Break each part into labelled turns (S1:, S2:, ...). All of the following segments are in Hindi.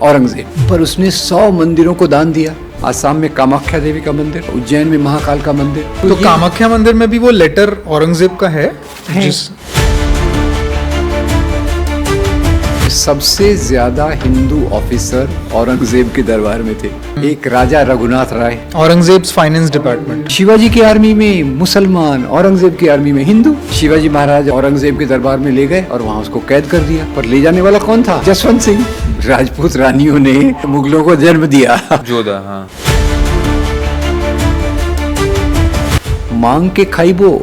S1: औरंगजेब, पर उसने 100 मंदिरों को दान दिया। आसाम में कामाख्या देवी का मंदिर, उज्जैन में महाकाल का मंदिर।
S2: तो कामाख्या मंदिर में भी वो लेटर औरंगजेब का है।
S1: सबसे ज्यादा हिंदू ऑफिसर औरंगजेब के दरबार में थे। एक राजा रघुनाथ राय,
S2: औरंगजेब फाइनेंस डिपार्टमेंट।
S1: शिवाजी की आर्मी में मुसलमान, औरंगजेब की आर्मी में हिंदू। शिवाजी महाराज औरंगजेब के दरबार में ले गए और वहाँ उसको कैद कर दिया। पर ले जाने वाला कौन था? जसवंत सिंह। राजपूत रानियों ने मुगलों को जन्म दिया।
S3: जोधा, हाँ।
S1: मांग के खाइबो,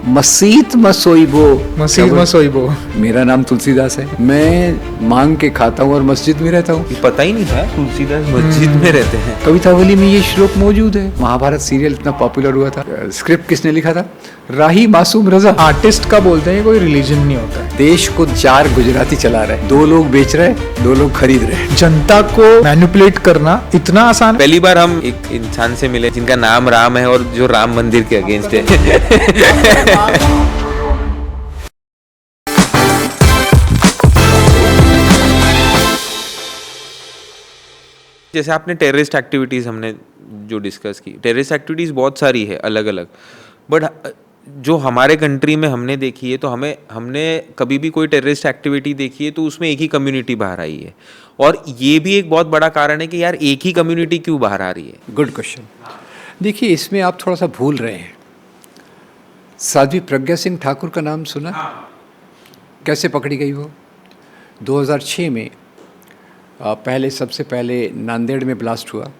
S1: मसीत मसोइबो।
S2: मसीत मसोइबो।
S1: मेरा नाम तुलसीदास है, मैं मांग के खाता हूँ और मस्जिद में रहता हूँ।
S3: ये पता ही नहीं था तुलसीदास मस्जिद में रहते हैं।
S1: कवितावली में ये श्लोक मौजूद है। महाभारत सीरियल इतना पॉपुलर हुआ था। स्क्रिप्ट किसने लिखा था? राही मासूम रजा।
S2: आर्टिस्ट का बोलते हैं, कोई रिलीजन नहीं होता है।
S1: देश को 4 गुजराती चला रहे हैं, 2 लोग बेच रहे हैं, 2 लोग खरीद रहे हैं।
S2: जनता को मैनिपुलेट करना इतना आसान है।
S3: पहली बार हम एक इंसान से मिले जिनका नाम राम है और जो राम मंदिर के अगेंस्ट है। जैसे आपने टेररिस्ट एक्टिविटीज हमने जो डिस्कस की, टेररिस्ट एक्टिविटीज बहुत सारी है अलग अलग, बट जो हमारे कंट्री में हमने देखी है, तो हमने कभी भी कोई टेररिस्ट एक्टिविटी देखी है तो उसमें एक ही कम्युनिटी बाहर आई है। और ये भी एक बहुत बड़ा कारण है कि यार एक ही कम्युनिटी क्यों बाहर आ रही है।
S1: Good question. देखिए, इसमें आप थोड़ा सा भूल रहे हैं। साध्वी प्रज्ञा सिंह ठाकुर का नाम सुना? कैसे पकड़ी गई वो? 2006 में सबसे पहले नांदेड़ में ब्लास्ट हुआ।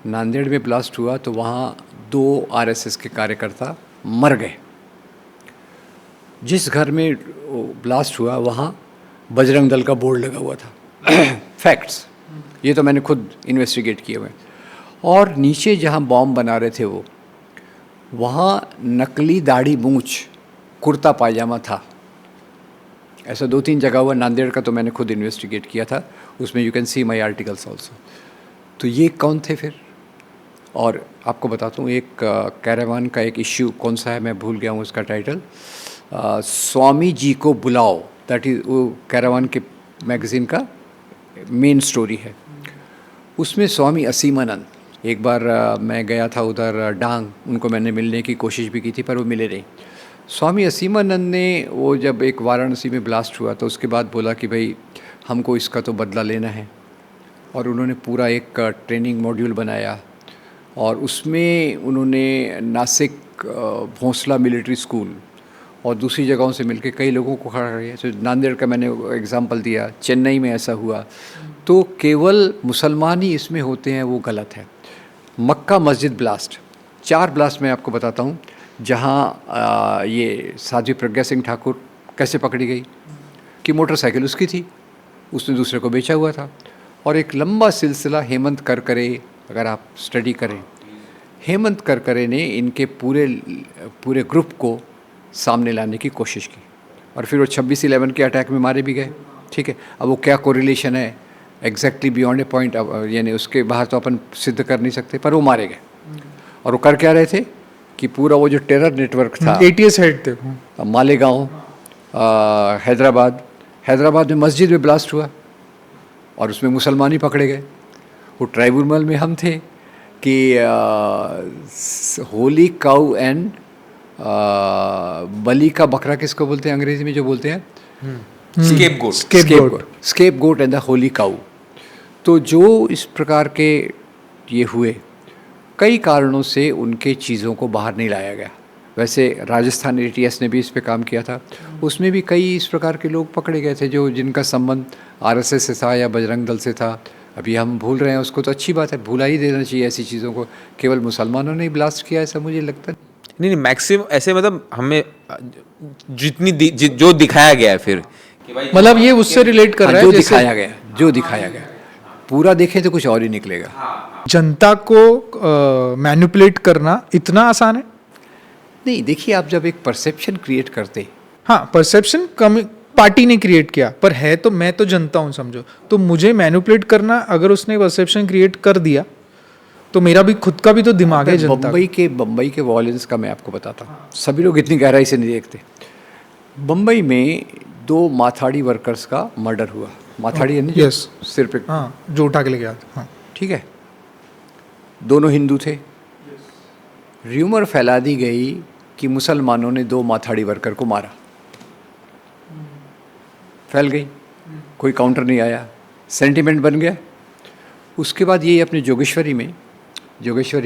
S1: नांदेड़ में ब्लास्ट हुआ तो वहाँ 2 आरएसएस के कार्यकर्ता मर गए। जिस घर में ब्लास्ट हुआ वहाँ बजरंग दल का बोर्ड लगा हुआ था। फैक्ट्स, ये तो मैंने खुद इन्वेस्टिगेट किए हुए। और नीचे जहाँ बॉम्ब बना रहे थे वो, वहाँ नकली दाढ़ी मूंछ कुर्ता पायजामा था। ऐसा 2-3 जगह हुआ। नांदेड़ का तो मैंने खुद इन्वेस्टिगेट किया था, उसमें you can see my articles also. तो ये कौन थे फिर? और आपको बताता हूँ, एक कैरावान का एक इश्यू कौन सा है, मैं भूल गया हूँ उसका टाइटल। स्वामी जी को बुलाओ, दैट इज़ वो कैरावान के मैगज़ीन का मेन स्टोरी है। उसमें स्वामी असीमानंद, एक बार मैं गया था उधर डांग, उनको मैंने मिलने की कोशिश भी की थी पर वो मिले नहीं। स्वामी असीमानंद ने वो जब एक वाराणसी में ब्लास्ट हुआ तो उसके बाद बोला कि भाई हमको इसका तो बदला लेना है। और उन्होंने पूरा एक ट्रेनिंग मॉड्यूल बनाया और उसमें उन्होंने नासिक भोंसला मिलिट्री स्कूल और दूसरी जगहों से मिलकर कई लोगों को खड़ा किया। तो नांदेड़ का मैंने एग्जांपल दिया, चेन्नई में ऐसा हुआ। तो केवल मुसलमान ही इसमें होते हैं, वो गलत है। मक्का मस्जिद ब्लास्ट, 4 ब्लास्ट मैं आपको बताता हूँ जहाँ ये साध्वी प्रज्ञा सिंह ठाकुर कैसे पकड़ी गई कि मोटरसाइकिल उसकी थी, उसने दूसरे को बेचा हुआ था। और एक लंबा सिलसिला हेमंत करकरे, अगर आप स्टडी करें, हेमंत करकरे ने इनके पूरे ग्रुप को सामने लाने की कोशिश की और फिर वो 26/11 के अटैक में मारे भी गए। ठीक है, अब वो क्या कोरिलेशन है एग्जैक्टली बियॉन्ड ए पॉइंट, यानी उसके बाहर तो अपन सिद्ध कर नहीं सकते, पर वो मारे गए। और वो कर क्या रहे थे कि पूरा वो जो टेरर नेटवर्क था,
S2: ATS हेड थे,
S1: मालेगांव, हैदराबाद में मस्जिद में ब्लास्ट हुआ और उसमें मुसलमान ही पकड़े गए। वो ट्राइब्यूनल में हम थे कि होली काउ एंड बलि का बकरा किसको बोलते हैं अंग्रेजी में, जो बोलते हैं scapegoat and the holy cow. तो जो इस प्रकार के ये हुए, कई कारणों से उनके चीज़ों को बाहर नहीं लाया गया। वैसे राजस्थान ATS ने भी इस पे काम किया था, उसमें भी कई इस प्रकार के लोग पकड़े गए थे जो जिनका संबंध RSS से था या बजरंग दल से था। अभी हम भूल रहे हैं उसको, तो अच्छी बात है, भूला ही देना चाहिए ऐसी चीज़ों को। केवल मुसलमानों ने ही ब्लास्ट किया ऐसा मुझे लगता
S3: नहीं, मैक्सिमम ऐसे, मतलब हमें जितनी जो दिखाया गया है, फिर
S2: मतलब ये उससे रिलेट कर रहा है
S1: जो दिखाया गया पूरा देखें तो कुछ और ही निकलेगा।
S2: जनता को मैनिपुलेट करना इतना आसान है
S1: नहीं। देखिए, आप जब एक परसेप्शन क्रिएट करते,
S2: हाँ, परसेप्शन पार्टी ने क्रिएट किया, पर है तो मैं तो जनता हूँ, समझो। तो मुझे मैनिपुलेट करना, अगर उसने परसेप्शन क्रिएट कर दिया तो मेरा भी खुद का भी तो दिमाग है जनता।
S1: बम्बई के वॉयलेंस का मैं आपको बताता हूँ, सभी लोग इतनी गहराई से नहीं देखते। बम्बई में 2 माथाड़ी वर्कर्स का मर्डर हुआ। माथाड़ी है ना जो
S2: Yes.
S1: सिर पे,
S2: हाँ जो उठा के ले गया था, हाँ
S1: ठीक है, दोनों हिंदू थे। र्यूमर फैला दी गई कि मुसलमानों ने 2 माथाड़ी वर्कर को मारा, फैल गई, कोई काउंटर नहीं आया, सेंटिमेंट बन गया। उसके बाद ये अपने जोगेश्वरी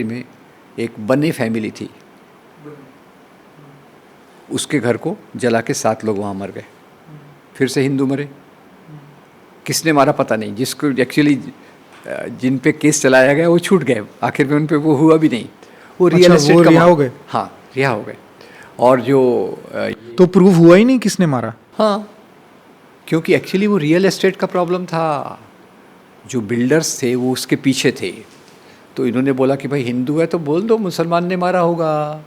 S1: में एक बन्ने फैमिली थी, उसके घर को जला के 7 लोग वहाँ मर गए, फिर से हिंदू मरे। किसने मारा पता नहीं, जिसको एक्चुअली जिन पे केस चलाया गया वो छूट गए, आखिर में उन पे वो हुआ भी नहीं, वो रियल
S2: अच्छा,
S1: एस्टेट
S2: वो
S1: का
S2: रिहा हो गए?
S1: हाँ रिहा हो गए। और जो
S2: तो प्रूव हुआ ही नहीं किसने मारा।
S1: हाँ, क्योंकि एक्चुअली वो रियल एस्टेट का प्रॉब्लम था, जो बिल्डर्स थे वो उसके पीछे थे, तो इन्होंने बोला कि भाई हिंदू है तो बोल दो मुसलमान ने मारा होगा।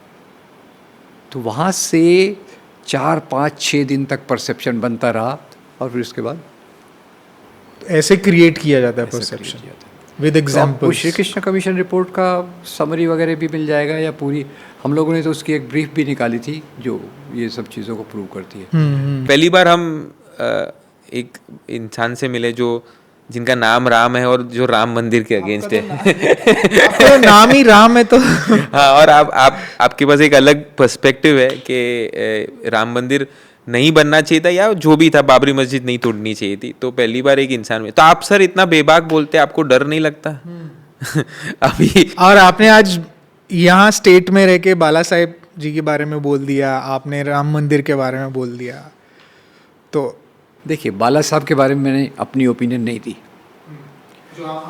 S1: तो वहाँ से 4, 5, 6 दिन तक परसेप्शन बनता रहा, और फिर उसके बाद
S2: ऐसे क्रिएट किया जाता है
S1: ऐसा
S2: परसेप्शन
S1: create किया था।
S2: विद
S1: तो आपको
S2: examples.
S1: Shri Krishna commission report का समरी वगैरह भी मिल जाएगा, या पूरी हम लोगों ने तो उसकी एक ब्रीफ भी निकाली थी जो ये सब चीज़ों को प्रूव करती है।
S3: पहली बार हम एक इंसान से मिले जो जिनका नाम राम है और जो राम मंदिर के अगेंस्ट है।
S2: आपका नाम ही राम है तो
S3: हाँ, और आपके पास एक अलग पर्सपेक्टिव है कि राम मंदिर नहीं बनना चाहिए था, या जो भी था, बाबरी मस्जिद नहीं तोड़नी चाहिए थी। तो पहली बार एक इंसान में, तो आप सर इतना बेबाक बोलते, आपको डर नहीं लगता? अभी
S2: और आपने आज यहाँ स्टेट में रह के बाला साहेब जी के बारे में बोल दिया, आपने राम मंदिर के बारे में बोल दिया। तो
S1: देखिए, बाला साहब के बारे में मैंने अपनी ओपिनियन नहीं दी,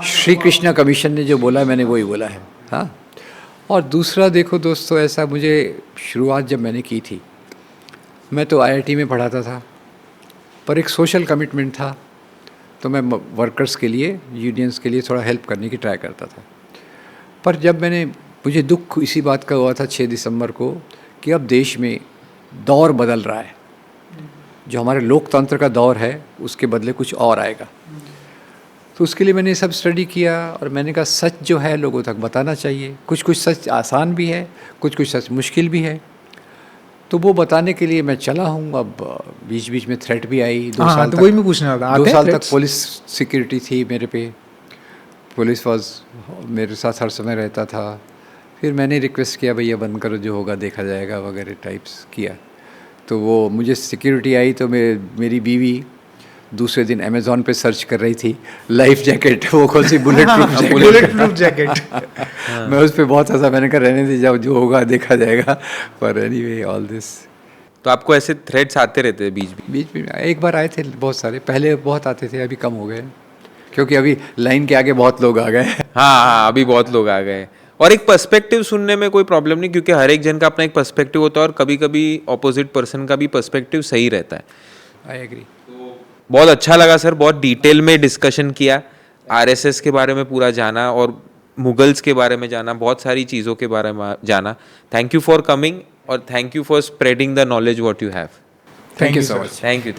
S1: श्री कृष्णा कमीशन ने जो बोला मैंने वही बोला है। हाँ, और दूसरा देखो दोस्तों, ऐसा मुझे शुरुआत जब मैंने की थी, मैं तो आईआईटी में पढ़ाता था, पर एक सोशल कमिटमेंट था, तो मैं वर्कर्स के लिए, यूनियंस के लिए थोड़ा हेल्प करने की ट्राई करता था। पर जब मुझे दुख इसी बात का हुआ था 6 दिसंबर को कि अब देश में दौर बदल रहा है, जो हमारे लोकतंत्र का दौर है उसके बदले कुछ और आएगा। तो उसके लिए मैंने सब स्टडी किया, और मैंने कहा सच जो है लोगों तक बताना चाहिए। कुछ कुछ सच आसान भी है, कुछ कुछ सच मुश्किल भी है, तो वो बताने के लिए मैं चला हूँ। अब बीच बीच में थ्रेट भी आई, 2
S2: हाँ,
S1: साल
S2: तो
S1: तक,
S2: वही मैं पूछने वाला था,
S1: 2
S2: आते
S1: साल
S2: हैं
S1: तक
S2: threats?
S1: पुलिस सिक्योरिटी थी मेरे पे, पुलिस मेरे साथ हर समय रहता था। फिर मैंने रिक्वेस्ट किया भैया बंद करो, जो होगा देखा जाएगा वगैरह टाइप्स किया। तो वो मुझे सिक्योरिटी आई, तो मेरी बीवी दूसरे दिन अमेज़ॉन पे सर्च कर रही थी लाइफ जैकेट, वो कौन सी बुलेट
S2: प्रूफ जैकेट।
S1: मैं उस पर बहुत हंसा, मैंने कहा रहने दे जाओ, जो होगा देखा जाएगा। पर एनीवे ऑल दिस,
S3: तो आपको ऐसे थ्रेड्स आते रहते हैं बीच बीच?
S1: बीच में एक बार आए थे बहुत सारे, पहले बहुत आते थे, अभी कम हो गए, क्योंकि अभी लाइन के आगे बहुत लोग आ गए।
S3: हाँ, अभी बहुत लोग आ गए। और एक पर्सपेक्टिव सुनने में कोई प्रॉब्लम नहीं, क्योंकि हर एक जन का अपना एक पर्सपेक्टिव होता है, और कभी कभी ऑपोजिट पर्सन का भी पर्सपेक्टिव सही रहता है।
S1: I agree.
S3: बहुत अच्छा लगा सर, बहुत डिटेल में डिस्कशन किया, आरएसएस के बारे में पूरा जाना, और मुगल्स के बारे में जाना, बहुत सारी चीज़ों के बारे में जाना। थैंक यू फॉर कमिंग, और thank you for spreading the knowledge what you have.
S1: Thank you so much.
S3: Thank you.